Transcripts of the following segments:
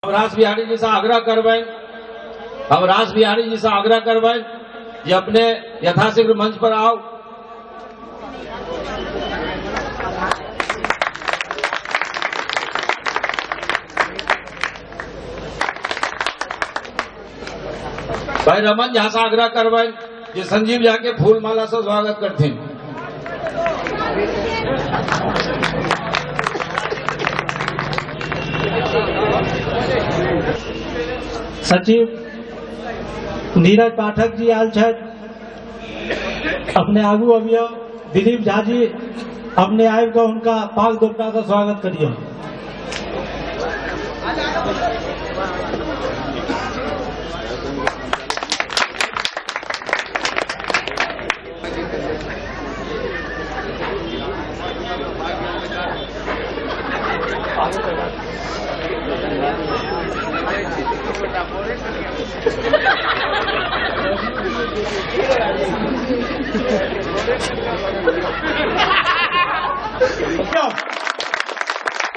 अब रास बिहारी जी से आग्रह करवाएं, अब रास बिहारी जी से आग्रह करवाएं ये अपने यथाशीघ्र मंच पर आओ। भाई रमन झा से आग्रह करवाएं ये संजीव झा के फूल माला से स्वागत करते हैं। सचिव नीरज पाठक जी आयल छथि, अपने आगू अबियो। दिलीप झा जी अपने आबि कऽ हुनका पाग दोपटा से स्वागत करियौ।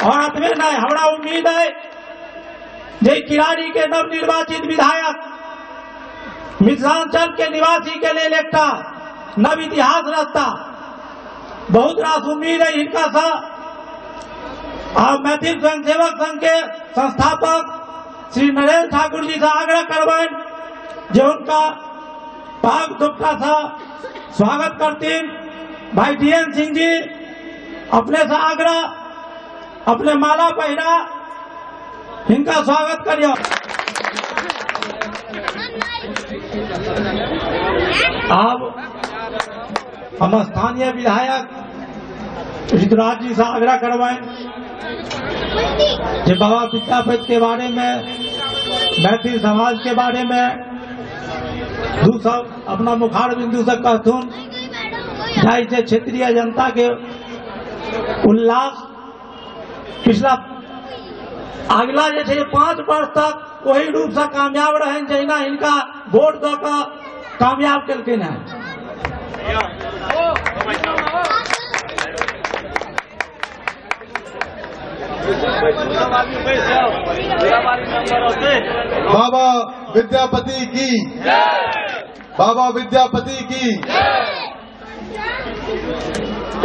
और अंत में नहीं हमारा उम्मीद है जे किरारी के नवनिर्वाचित विधायक मिथिलांचल के निवासी के लिए एकटा नव इतिहास रचता। बहुत रास उम्मीद है इनका सा। मैथिल स्वयंसेवक संघ के संस्थापक श्री नरेंद्र ठाकुर जी से आग्रह करवाएं जो उनका पाग दुपटा सा स्वागत करती। भाई DN सिंह जी अपने से आग्रह अपने माला पहिरा इनका स्वागत करियो। अब हम स्थानीय विधायक ऋतुराज जी से आग्रह करवाएं कि बाबा विद्यापति के बारे में, मैथिल समाज के बारे में दू सब अपना मुखार बिंदु से कहथुन, जैसे क्षेत्रीय जनता के उल्लास पिछला अगला जे 5 वर्ष तक वही रूप से कामयाब रहे जहिना इनका वोट दऽ कऽ कामयाब केलखिन हैं। बाबा विद्यापति की, बाबा विद्यापति की।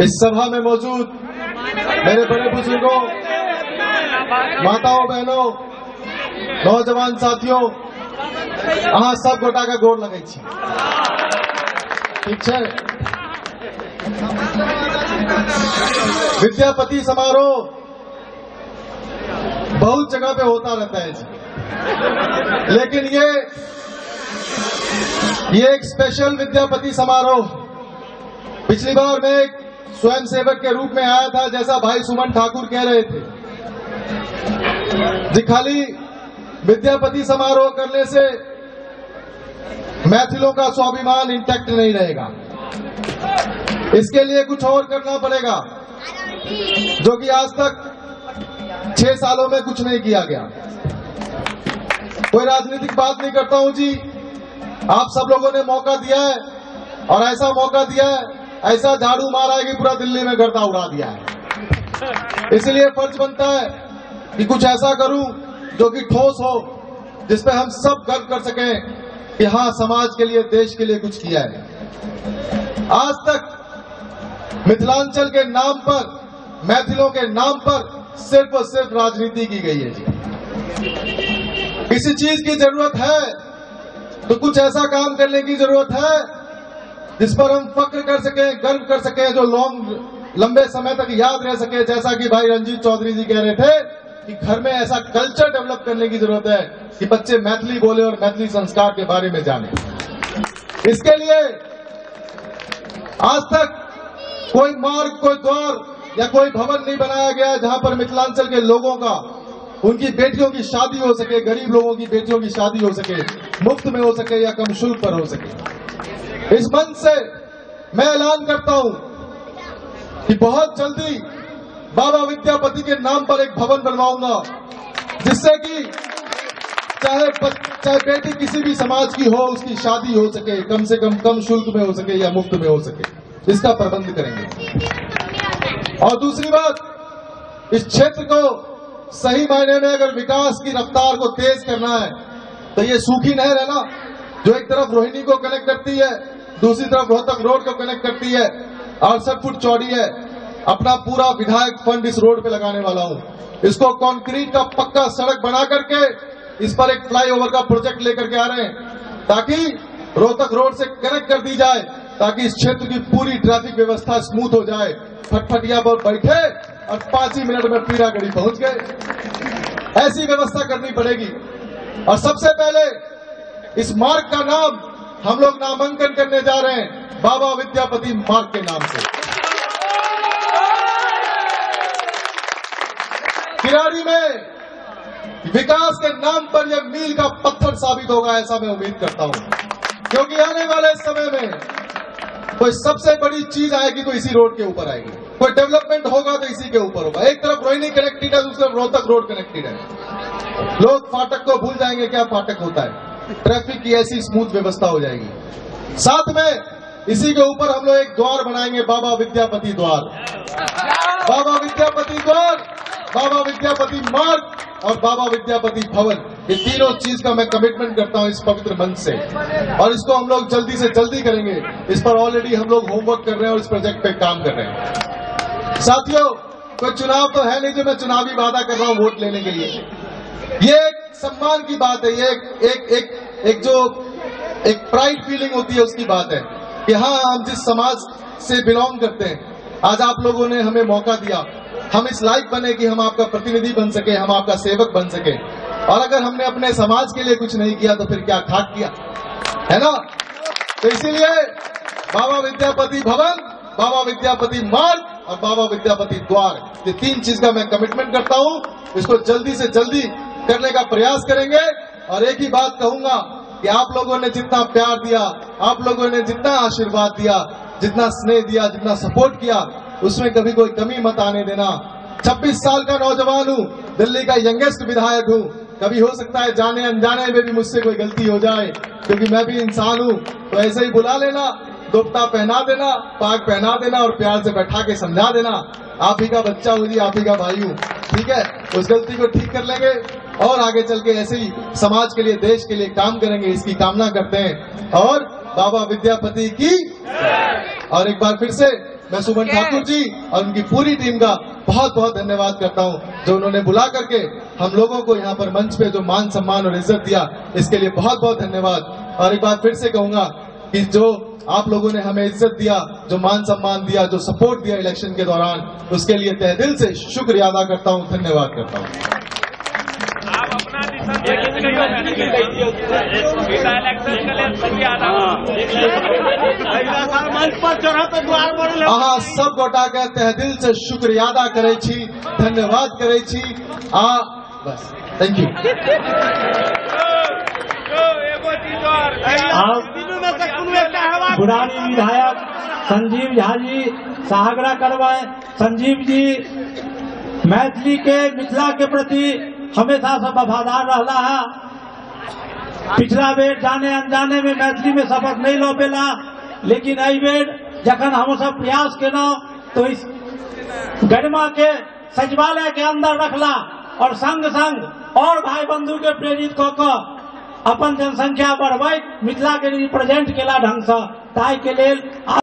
इस सभा में मौजूद मेरे बड़े बुजुर्गों, माताओं, बहनों, नौजवान साथियों, अहाँ सब गोटा के गोर लगै छी। ठीक है। विद्यापति समारोह बहुत जगह पे होता रहता है जी, लेकिन ये एक स्पेशल विद्यापति समारोह। पिछली बार मैं एक स्वयंसेवक के रूप में आया था, जैसा भाई सुमन ठाकुर कह रहे थे जी। खाली विद्यापति समारोह करने से मैथिलों का स्वाभिमान इंटैक्ट नहीं रहेगा, इसके लिए कुछ और करना पड़ेगा, जो कि आज तक 6 सालों में कुछ नहीं किया गया। कोई राजनीतिक बात नहीं करता हूं जी, आप सब लोगों ने मौका दिया है और ऐसा मौका दिया है, ऐसा झाड़ू मारा है कि पूरा दिल्ली में गर्दा उड़ा दिया है। इसलिए फर्ज बनता है कि कुछ ऐसा करूं जो कि ठोस हो, जिसपे हम सब गर्व कर सकें कि हाँ, समाज के लिए, देश के लिए कुछ किया है। आज तक मिथिलांचल के नाम पर, मैथिलों के नाम पर सिर्फ और सिर्फ राजनीति की गई है जी। किसी चीज की जरूरत है तो कुछ ऐसा काम करने की जरूरत है जिस पर हम फक्र कर सकें, गर्व कर सकें, जो लंबे समय तक याद रह सके। जैसा कि भाई रंजीत चौधरी जी कह रहे थे कि घर में ऐसा कल्चर डेवलप करने की जरूरत है कि बच्चे मैथिली बोले और मैथिली संस्कार के बारे में जाने। इसके लिए आज तक कोई मार्ग, कोई द्वार या कोई भवन नहीं बनाया गया जहां पर मिथिलांचल के लोगों का, उनकी बेटियों की शादी हो सके, गरीब लोगों की बेटियों की शादी हो सके, मुफ्त में हो सके या कम शुल्क पर हो सके। इस मंच से मैं ऐलान करता हूं कि बहुत जल्दी बाबा विद्यापति के नाम पर एक भवन बनवाऊंगा, जिससे कि चाहे बेटी किसी भी समाज की हो, उसकी शादी हो सके, कम से कम शुल्क में हो सके या मुफ्त में हो सके, इसका प्रबंध करेंगे। और दूसरी बात, इस क्षेत्र को सही मायने में अगर विकास की रफ्तार को तेज करना है तो ये सूखी नहर है ना, जो एक तरफ रोहिणी को कनेक्ट करती है, दूसरी तरफ रोहतक रोड को कनेक्ट करती है, 68 फुट चौड़ी है। अपना पूरा विधायक फंड इस रोड पे लगाने वाला हूं। इसको कंक्रीट का पक्का सड़क बना करके इस पर एक फ्लाईओवर का प्रोजेक्ट लेकर के आ रहे हैं, ताकि रोहतक रोड से कनेक्ट कर दी जाए, ताकि इस क्षेत्र की पूरी ट्रैफिक व्यवस्था स्मूथ हो जाए। फटफटिया पर बैठे और 5 ही मिनट में पीरागढ़ी पहुंच गए। ऐसी व्यवस्था करनी पड़ेगी। और सबसे पहले इस मार्ग का नाम हम लोग नामांकन करने जा रहे हैं बाबा विद्यापति मार्ग के नाम से। किराड़ी में विकास के नाम पर यह मील का पत्थर साबित होगा, ऐसा मैं उम्मीद करता हूं, क्योंकि आने वाले समय में कोई सबसे बड़ी चीज आएगी तो इसी रोड के ऊपर आएगी। कोई डेवलपमेंट होगा तो इसी के ऊपर होगा। एक तरफ रोहिणी कनेक्टेड है, दूसरी तरफ रोहतक रोड कनेक्टेड है। लोग फाटक को भूल जाएंगे क्या फाटक होता है। ट्रैफिक की ऐसी स्मूथ व्यवस्था हो जाएगी। साथ में इसी के ऊपर हम लोग एक द्वार बनाएंगे, बाबा विद्यापति द्वार। बाबा विद्यापति द्वार, बाबा विद्यापति मार्ग और बाबा विद्यापति भवन, ये तीनों चीज का मैं कमिटमेंट करता हूं इस पवित्र मंच से, और इसको हम लोग जल्दी से जल्दी करेंगे। इस पर ऑलरेडी हम लोग होमवर्क कर रहे हैं और इस प्रोजेक्ट पे काम कर रहे हैं। साथियों, कोई चुनाव तो है नहीं जो मैं चुनावी वादा कर रहा हूं वोट लेने के लिए। ये एक सम्मान की बात है, ये एक प्राइड फीलिंग होती है, उसकी बात है कि हाँ, हम जिस समाज से बिलोंग करते हैं, आज आप लोगों ने हमें मौका दिया, हम इस लायक बने कि हम आपका प्रतिनिधि बन सके, हम आपका सेवक बन सके। और अगर हमने अपने समाज के लिए कुछ नहीं किया तो फिर क्या खाक किया, है ना। तो इसीलिए बाबा विद्यापति भवन, बाबा विद्यापति मार्ग और बाबा विद्यापति द्वार, ये 3 चीज का मैं कमिटमेंट करता हूं। इसको जल्दी से जल्दी करने का प्रयास करेंगे। और एक ही बात कहूंगा कि आप लोगों ने जितना प्यार दिया, आप लोगों ने जितना आशीर्वाद दिया, जितना स्नेह दिया, जितना सपोर्ट किया, उसमें कभी कोई कमी मत आने देना। 26 साल का नौजवान हूँ, दिल्ली का यंगेस्ट विधायक हूँ। कभी हो सकता है जाने अनजाने में भी मुझसे कोई गलती हो जाए, क्योंकि मैं भी इंसान हूँ। तो ऐसे ही बुला लेना, दुपट्टा पहना देना, पाग पहना देना और प्यार से बैठा के समझा देना, आप ही का बच्चा हूँ जी, आप ही का भाई हूँ, ठीक है। उस गलती को ठीक कर लेंगे और आगे चल के ऐसे ही समाज के लिए, देश के लिए काम करेंगे, इसकी कामना करते हैं। और बाबा विद्यापति की। और एक बार फिर से मैं सुमन ठाकुर जी और उनकी पूरी टीम का बहुत बहुत धन्यवाद करता हूं, जो उन्होंने बुला करके हम लोगों को यहाँ पर मंच पे जो मान सम्मान और इज्जत दिया, इसके लिए बहुत बहुत धन्यवाद। और एक बार फिर से कहूंगा कि जो आप लोगों ने हमें इज्जत दिया, जो मान सम्मान दिया, जो सपोर्ट दिया इलेक्शन के दौरान, उसके लिए तहे दिल से शुक्रिया अदा करता हूं, धन्यवाद करता हूं। अहाँ सब गोटा के तहे दिल से शुक्रिया अदा करे छी, धन्यवाद करे छी। बस, थैंक यू। बुरानी विधायक संजीव झा जी से आग्रह करवाए। संजीव जी मैथिली के, मिथिला के प्रति हमेशा से वफादार रहला है। पिछला बेर जाने अनजाने में मैथिली में शपथ नहीं लो पेला, लेकिन एहि बेर जखन हम सब प्रयास केलहुँ तो इस गरिमा के सचिवालय के अंदर रखला और संग संग और भाई बंधु के प्रेरित कऽ कऽ अपन जनसंख्या बढ़बैत मिथिला के रिप्रेजेंट केला ढंग से, ताहि के लेल